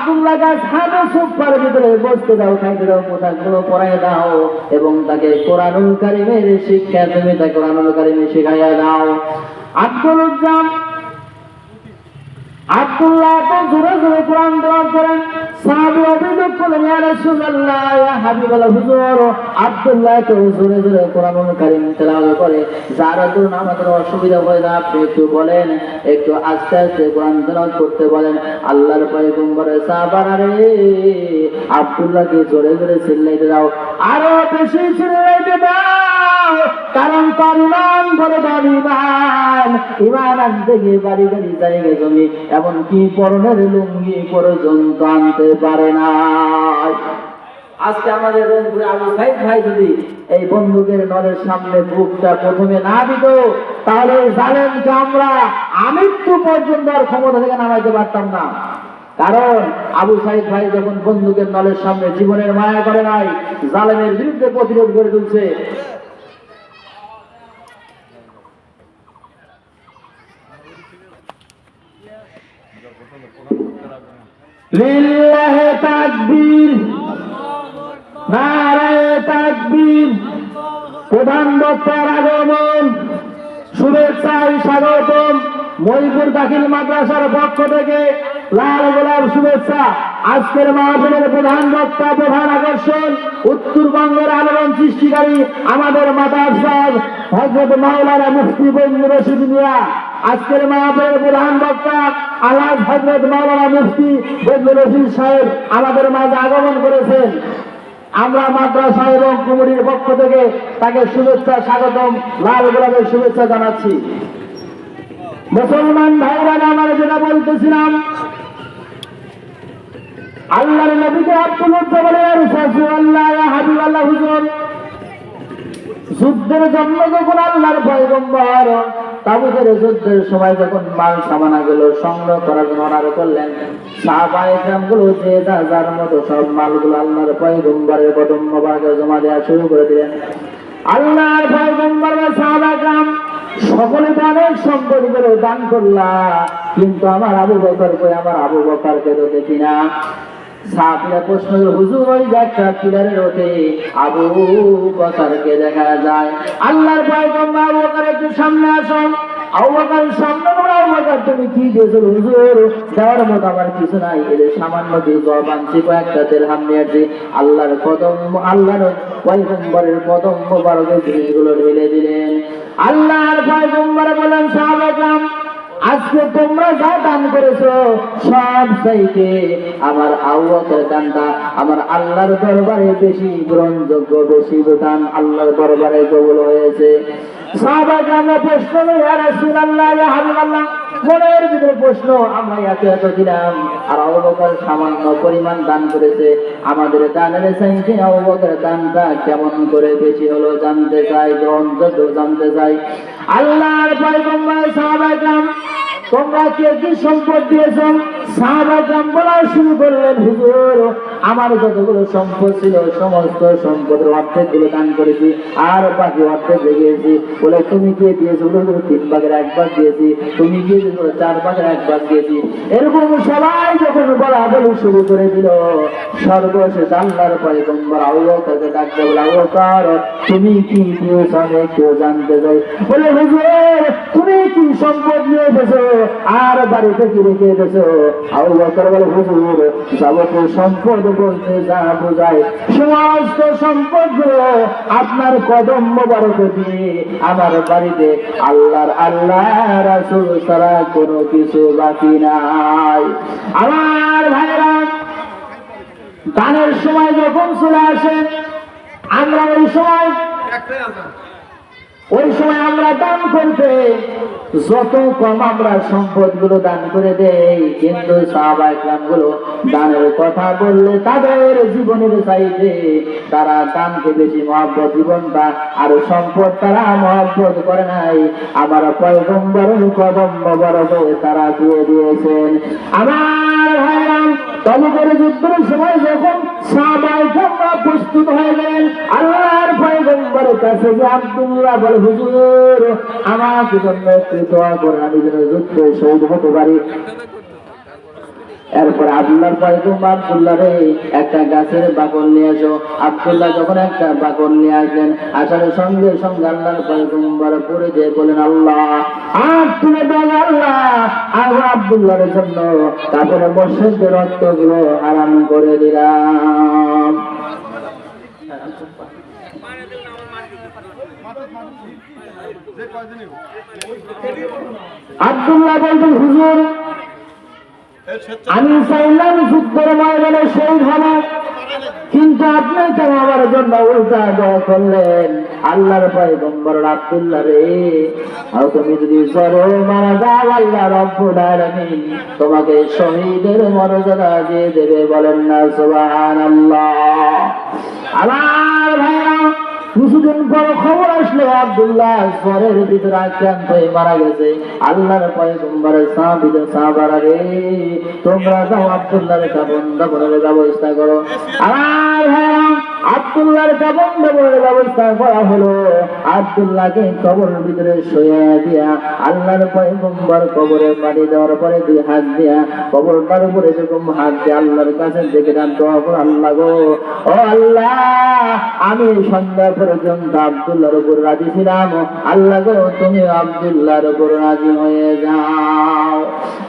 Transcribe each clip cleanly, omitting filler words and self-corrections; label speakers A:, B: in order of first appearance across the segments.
A: আব্দুল্লাহকে সাদা সোফার ভিতরে বসতে দাও, খাইতে দাও, পোশাকগুলো পরাই দাও এবং তাকে কোরআনুল কারীমের শিক্ষা তুমি তাকে কোরআনুল কারীমে শিখাইয়া দাও। আব্দুল্লাহ তো জোরে জোরে কোরআন তেলাওয়াত করেন। সাহাবী অভিযোগ করলেন, ইয়া রাসূলুল্লাহ, ইয়া হাবিবাল্লাহ, হুজুর আব্দুল্লাহ তো জোরে জোরে কোরআনুল কারীম তেলাওয়াত করে, যার জন্য আমাদের অসুবিধা হয় না, আপনি একটু বলেন, একটু আস্তে আস্তে কোরআন তেলাওয়াত করতে বলেন। আল্লাহর পয়গম্বরের সাহাবারা রে, আব্দুল্লাহকে জোরে জোরে চিল্লাইতে দাও, আরো বেশি চিল্লাইতে দাও, কারণ তার ইমান বড় দামি ইমান। ইমান আনতে গিয়ে বাড়ি বাড়ি জায়গা জমি এমনকি পরনের লুঙ্গি পর্যন্ত আনতে পারে না। আজকে আমাদের রংপুরে আবু সাইদ ভাই যদি এই বন্দুকের নলের সামনে বুকটা প্রথমে না দিত, তাহলে জালেমকে আমরা আমৃত্যু পর্যন্ত আর ক্ষমতা থেকে নামাইতে পারতাম না। কারণ আবু সাইদ ভাই যখন বন্দুকের নলের সামনে জীবনের মায়া করে নাই, জালেমের বিরুদ্ধে প্রতিরোধ করে তুলছে। লিল্লাহি তাকবীর, নারায়ে তাকবীর। প্রধান বক্তার আগমন, শুভেচ্ছায় স্বাগতম। মহিপুর দাখিল মাদ্রাসার পক্ষ থেকে লাল গোলাপ শুভেচ্ছা। আজকের মাহফিলের প্রধান বক্তা, প্রধান আকর্ষণ, উত্তরবঙ্গের আলোড়ন সৃষ্টিকারী আমাদের মাতার সাহেব হযরত মাওলানা মুফতি বজলুর রশিদ মিয়া। আজকের মাহফিলের প্রধান বক্তা আলহাজ হযরত মাওলানা মুফতি বজলুর রশিদ সাহেব আমাদের মাঝে আগমন করেছেন। আমরা মাদ্রাসা এবং কমিটির পক্ষ থেকে তাকে শুভেচ্ছা, স্বাগতম, লাল গোলাপের শুভেচ্ছা জানাচ্ছি। মুসলমান ভাইরা, আমার যেটা বলতেছিলাম, আল্লাহর নবীকে আব্দুল্লাহ বলে, রাসূলুল্লাহ, ইয়া হাবিবাল্লাহ, হুজুর যুদ্ধের জন্য যখন আল্লাহর পয়গম্বর তাবুকের যুদ্ধের সময় যখন মাল সামানাগুলো সংগ্রহ করার জন্য অর্ডার করলেন, সাহাবায়ে কেরামগুলো যে যার মতো সব মালগুলো আল্লাহর পয়গম্বরের কদম মোবারকে জমা দেওয়া শুরু করে দিলেন। আল্লাহর পয়গম্বরের সাহাবায়ে কেরাম সকলে অনেক সম্পদগুলো দান করলা, কিন্তু আমার আবু বকর কই, আমার আবু বকরকে তো দেখি না। সাহাবীরা প্রশ্ন, হুজুর ওই একটা পিলারের ওঠে আবু বকরকে দেখা যায়। আল্লাহর পয়গম্বর, আবু বকর একটু সামনে আসুন। আবু বকর সামনে বলে, আবু বকর তুমি কি দিয়েছো? হুজুর দেওয়ার মতো আমার কিছু নাই, এদের সামান্য কিছু আনছি, কয়েকটা দিরহাম নিয়েছি। আল্লাহর কদম, আল্লাহর পয়গম্বরের কদম মোবারকে জিনিসগুলো ঢেলে দিলেন। আল্লাহর পয়গম্বর বলেন, সাহাবায়ে আজকে তোমরা যা দান করেছো সব চাইতে আমার আবু বকরের দানটা আমার আল্লাহর দরবারে বেশি গ্রহণযোগ্য, বেশি দান আল্লাহর দরবারে কবুল হয়েছে। সাহাবায়ে কেরামরা প্রশ্ন, ইয়া রাসূলুল্লাহ, ইয়া হাবিবাল্লাহ, মনের ভিতরে প্রশ্ন, আমরা এত দিলাম আর আবু বকর সামান্য পরিমাণ দান করেছে, আমাদের দানের চাইতে আবু বকরের দানটা কেমন করে বেশি হলো জানতে চাই, গ্রহণযোগ্য জানতে চাই। আল্লাহর পয়গম্বর, সাহাবায়ে কেরাম তোমরা কে কি সম্পদ দিয়েছ? সাহাবায়ে কেরাম বলা শুরু করলেন, হুজুর আমার যতগুলো সম্পদ ছিল সমস্ত সম্পদের অর্ধেকগুলো দান করেছি, আর বাকি অর্ধেক রেখেছি। বলে তুমি কে দিয়েছো? 3 ভাগের 1 ভাগ দিয়েছি। তুমি কে দিয়েছো? 4 ভাগের 1 ভাগ দিয়েছি। এরকম সবাই যখন বলা বলি শুরু করে দিল, সর্বশেষ আল্লাহর পয়গম্বর আবু বকরকে ডাকতে বলে, আবু বকর তুমি কি দিয়েছো আমি কেউ জানতে চাই। বলে হুজুর তুমি কি সম্পদ নিয়ে এসেছো আর বাড়িতে কি রেখে এসেছো? আবু বকর বলে, হুজুর যাবতীয় সম্পদ বলতে যা বোঝায় সমস্ত সম্পদ গুলো আপনার কদম মোবারকে দিয়ে আমার বাড়িতে আল্লাহ রাসূল ছাড়া কোনো কিছু বাকি নাই। আমার ভাইরা, দানের সময় যখন চলে আসে, আমরা ওই সময় আমরা দান করতে যত কম আমরা সম্পদ গুলো দান করে দেই, কিন্তু সাহাবায়ে কেরাম গুলো দানের কথা বললে তাদের জীবনের চাইতে তারা দানকে বেশি মহব্বত, জীবনটা আর সম্পদ তারা মহব্বত করে নাই। আমার পয়গম্বরের কদম মোবারকে তারা দিয়ে দিয়েছেন। আমার ভাইরা, তাবুকের যুদ্ধের সময় যখন সাহাবায়ে কেরামরা প্রস্তুত হয়ে গেলেন, আল্লাহর পয়গম্বরের কাছে যে আব্দুল্লাহ বলে, হুজুর আমার জন্য একটু দোয়া করেন, আমি যেন যুদ্ধে শহীদ হতে পারি। এরপর আব্দুল্লাহর পয়গম্বর আব্দুল্লাহ রে একটা গাছের বাকল নিয়ে আসো। আব্দুল্লাহ যখন একটা বাকল নিয়ে আসলেন, আসার সঙ্গে সঙ্গে আল্লাহর পয়গম্বর পড়ে দিয়ে বলেন, আল্লাহ হাত তুলে দেন আল্লাহ, আর আব্দুল্লাহর জন্য কাপড়ের মসজিদের রক্তগুলো হারাম করে দিলাম। আব্দুল্লাহ বলতেন, হুজুর আমি চাইলাম যুদ্ধের ময়দানে শহীদ হব, কিন্তু আপনি কেন আমার জন্য উল্টা দোয়া করলেন? আল্লাহর পয়গম্বর আব্দুল্লাহ রে, আর তুমি যদি সরে মারা যাও, আল্লাহ রব্বুল আলামিন তোমাকে শহীদের মর্যাদা দিয়ে দেবে। বলেন না সুবহানাল্লাহ। আমার ভাইরা, কিছুদিন পর খবর আসলো আব্দুল্লাহ জ্বরের ভিতরে আক্রান্ত হয়ে মারা গেছে। আল্লাহর পয়গম্বরের সাহাবারা রে, তোমরা যাও আব্দুল্লাহর কাফন দাফনের ব্যবস্থা করো। আমার ভাইরা, আব্দুল্লাহর কাফন দাফনের ব্যবস্থা করা হলো। আব্দুল্লাহকে কবরের ভিতরে শুয়ে দিয়া আল্লাহর পয়গম্বর কবরে পানি দেওয়ার পরে দুই হাত দিয়া কবরটার উপরে যখন হাত দিয়ে আল্লাহর কাছে দেখে দোয়া করো, আল্লাহ গো, ও আল্লাহ, আমি সন্ধ্যা পর্যন্ত আব্দুল্লাহর উপর রাজি ছিলাম, আল্লাহ গো তুমি আব্দুল্লাহর উপর রাজি হয়ে যাও।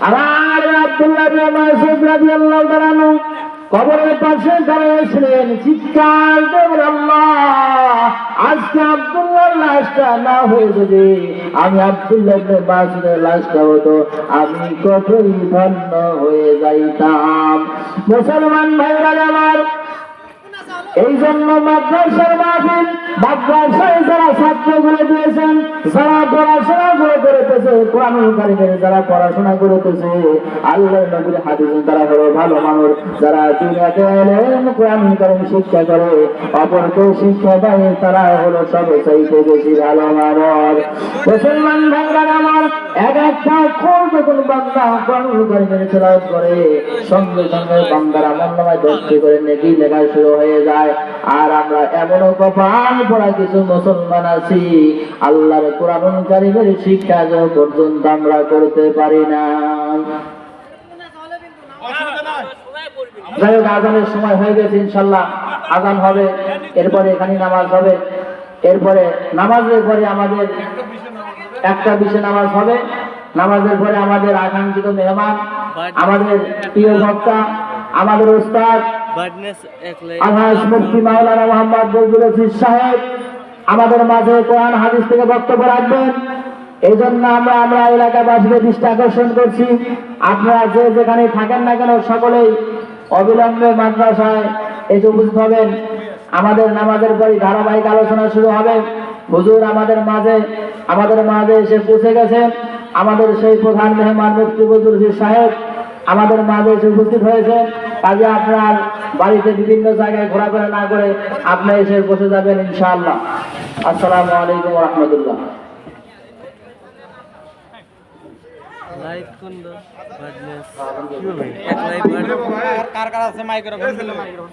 A: আমার আব্দুল্লাহ বিন মাসউদ রাদিয়াল্লাহু তাআলা আনহু কবরের পাশে দাঁড়িয়েছিলেন, চিৎকার করে আল্লাহ, আজকে আব্দুল্লাহর লাশটা না হয়ে যদি আমি আব্দুল্লাহ ইবনে মাসউদের লাশটা হতো, আমি কতই ধন্য হয়ে যাইতাম। মুসলমান ভাইরা আমার, এই জন্য মাদ্রাসার মাহফিল, মাদ্রাসায় যারা ছাত্রগুলো দিয়েছেন, যারা পড়াশোনা করে করেছে, কোরআনুল কারীমের যারা পড়াশোনা করেছে, আল্লাহর নবীর হাদিস তারা হলো ভালো মানুষ, যারা দুনিয়াতে এলেন কোরআনুল কারীম শিক্ষা করে, অপরকে শিক্ষা দেয়, তারা হলো সবচাইতে বেশি ভালো মানুষ। মুসলমান ভাইরা আমার, এক একটা অক্ষর যখন বান্দা কোরআনুল কারীমের তেলাওয়াত করে, সঙ্গে সঙ্গে বান্দার আমলনামায় 10টি করে নেকি লেখা শুরু হয়ে যায়। আর আমরা এমনও কপাল পড়া কিছু মুসলমান আছি, আল্লাহর কোরআনুল কারীমের শিক্ষা পর্যন্ত আমরা করতে পারি না। যাই হোক, আজানের সময় হয়ে গেছে, ইনশাল্লাহ আজান হবে, এরপরে এখানে নামাজ হবে, এরপরে নামাজের পরে আমাদের 1:20 নামাজ হবে। নামাজের পরে আমাদের আকাঙ্ক্ষিত মেহমান, আমাদের প্রিয় বক্তা, আমাদের উস্তাদ আলহাজ মুফতি মাওলানা মোহাম্মদ বজলুর রশিদ সাহেব আমাদের মাঝে কোরআন হাদিস থেকে বক্তব্য রাখবেন। এই জন্য আমরা এলাকাবাসীকে দৃষ্টি আকর্ষণ করছি, আপনারা যে যেখানে থাকেন না কেন, সকলেই অবিলম্বে মাদ্রাসায় এসে উপস্থিত হবেন। আমাদের নামাজের পরে ধারাবাহিক আলোচনা শুরু হবে। হুজুর আমাদের মাঝে এসে পৌঁছে গেছেন। আমাদের সেই প্রধান মেহমান মুফতি বজলুর রশিদ সাহেব আমাদের মাঝে এসে উপস্থিত হয়েছে। কাজে আপনার বাড়িতে বিভিন্ন জায়গায় ঘোরাফেরা না করে আপনি এসে বসে যাবেন ইনশাআল্লাহ। আসসালামু আলাইকুম ওয়া রাহমাতুল্লাহ।
B: লাইভ কোন দো বাজনেস কি হবে এক লাইভ আর কার কার আছে মাইক্রোফোন দিলে মাইক্রোফোন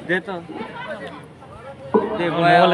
B: দে তো দে মোবাইল